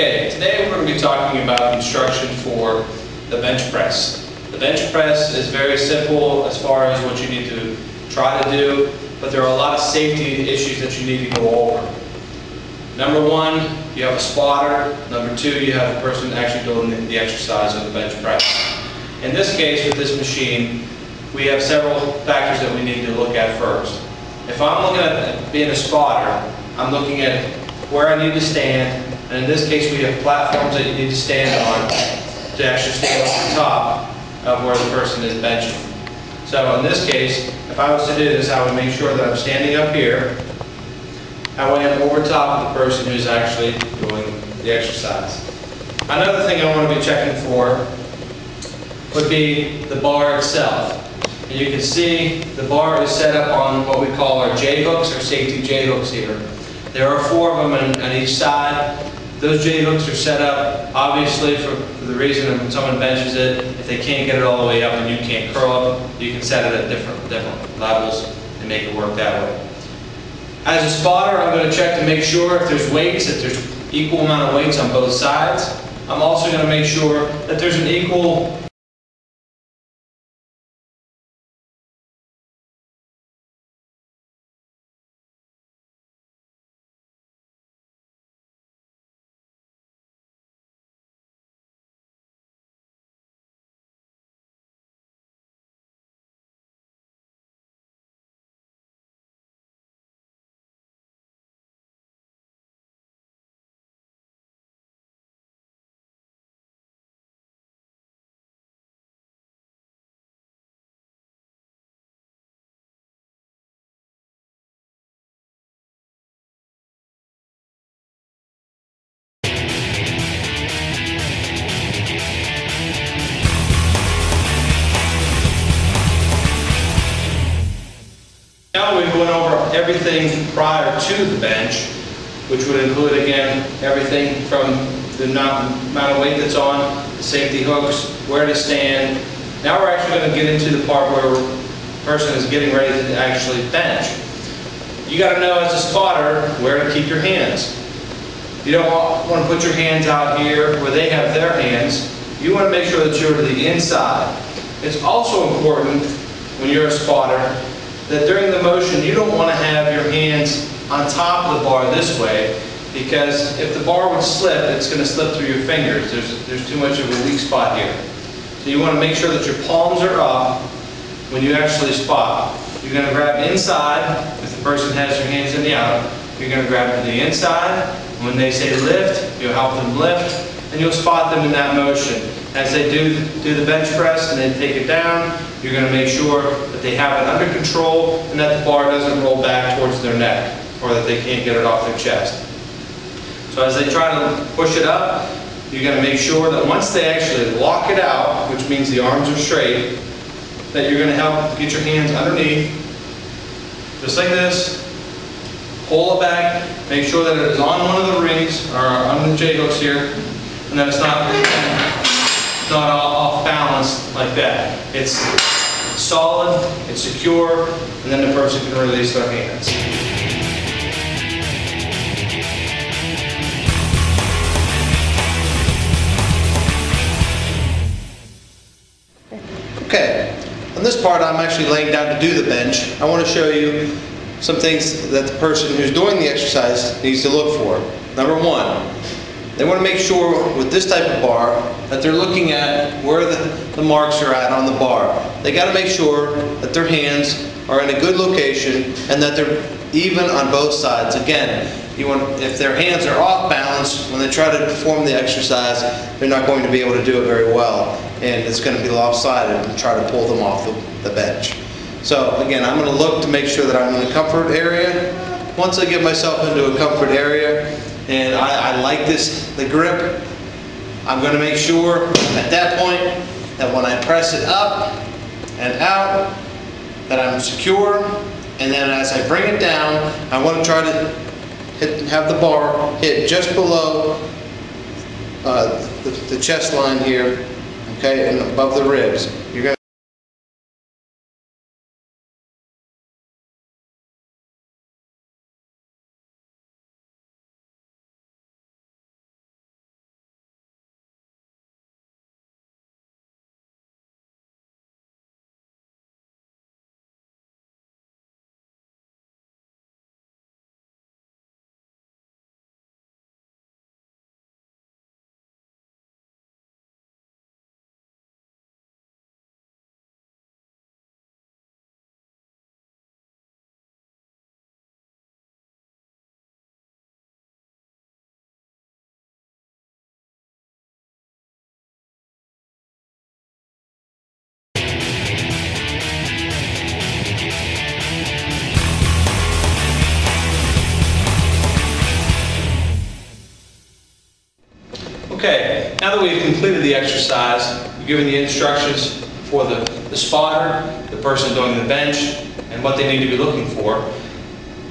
Okay, today we're going to be talking about instruction for the bench press. The bench press is very simple as far as what you need to try to do, but there are a lot of safety issues that you need to go over. Number one, you have a spotter. Number two, you have the person actually doing the exercise of the bench press. In this case, with this machine, we have several factors that we need to look at first. If I'm looking at being a spotter, I'm looking at where I need to stand, and in this case we have platforms that you need to stand on to actually stand on top of where the person is benching. So in this case, if I was to do this, I would make sure that I'm standing up here. That way I'm over top of the person who's actually doing the exercise. Another thing I want to be checking for would be the bar itself. And you can see the bar is set up on what we call our J-hooks, or safety J-hooks here. There are 4 of them on each side. Those J-hooks are set up obviously for the reason of when someone benches it, if they can't get it all the way up and you can't curl up, you can set it at different levels and make it work that way. As a spotter, I'm going to check to make sure if there's weights, if there's equal amount of weights on both sides. I'm also going to make sure that there's an equal Now we went over everything prior to the bench, which would include, again, everything from the amount of weight that's on, the safety hooks, where to stand. Now we're actually going to get into the part where the person is getting ready to actually bench. You got to know as a spotter where to keep your hands. You don't want to put your hands out here where they have their hands. You want to make sure that you're to the inside. It's also important when you're a spotter that during the motion you don't want to have your hands on top of the bar this way, because if the bar would slip, it's going to slip through your fingers. There's too much of a weak spot here. So you want to make sure that your palms are up when you actually spot. You're going to grab inside if the person has their hands in the out. You're going to grab to the inside. When they say lift, you'll help them lift, and you'll spot them in that motion. As they do the bench press and they take it down, you're going to make sure that they have it under control and that the bar doesn't roll back towards their neck, or that they can't get it off their chest. So as they try to push it up, you're going to make sure that once they actually lock it out, which means the arms are straight, that you're going to help get your hands underneath, just like this. Pull it back, make sure that it is on one of the rings, or on the J-hooks here, and that it's not off balance like that. It's solid, it's secure, and then the person can release their hands. Okay, on this part I'm actually laying down to do the bench. I want to show you some things that the person who's doing the exercise needs to look for. Number one, they want to make sure with this type of bar that they're looking at where the marks are at on the bar. They got to make sure that their hands are in a good location and that they're even on both sides. Again, if their hands are off balance when they try to perform the exercise, they're not going to be able to do it very well, and it's going to be lopsided and try to pull them off the bench. So again, I'm going to look to make sure that I'm in a comfort area. Once I get myself into a comfort area and I like the grip, I'm going to make sure at that point that when I press it up and out, that I'm secure. And then as I bring it down, I want to try to have the bar hit just below the chest line here, okay, and above the ribs. You're going Now that we've completed the exercise, we've given the instructions for the spotter, the person doing the bench, and what they need to be looking for.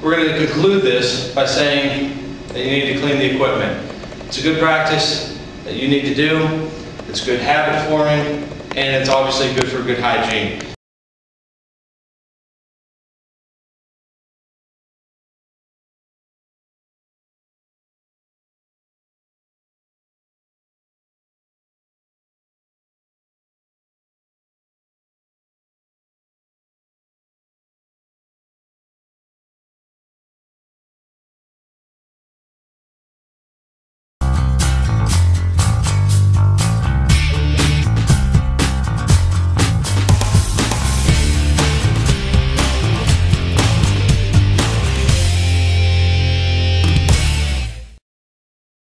We're going to conclude this by saying that you need to clean the equipment. It's a good practice that you need to do. It's good habit forming, and it's obviously good for good hygiene.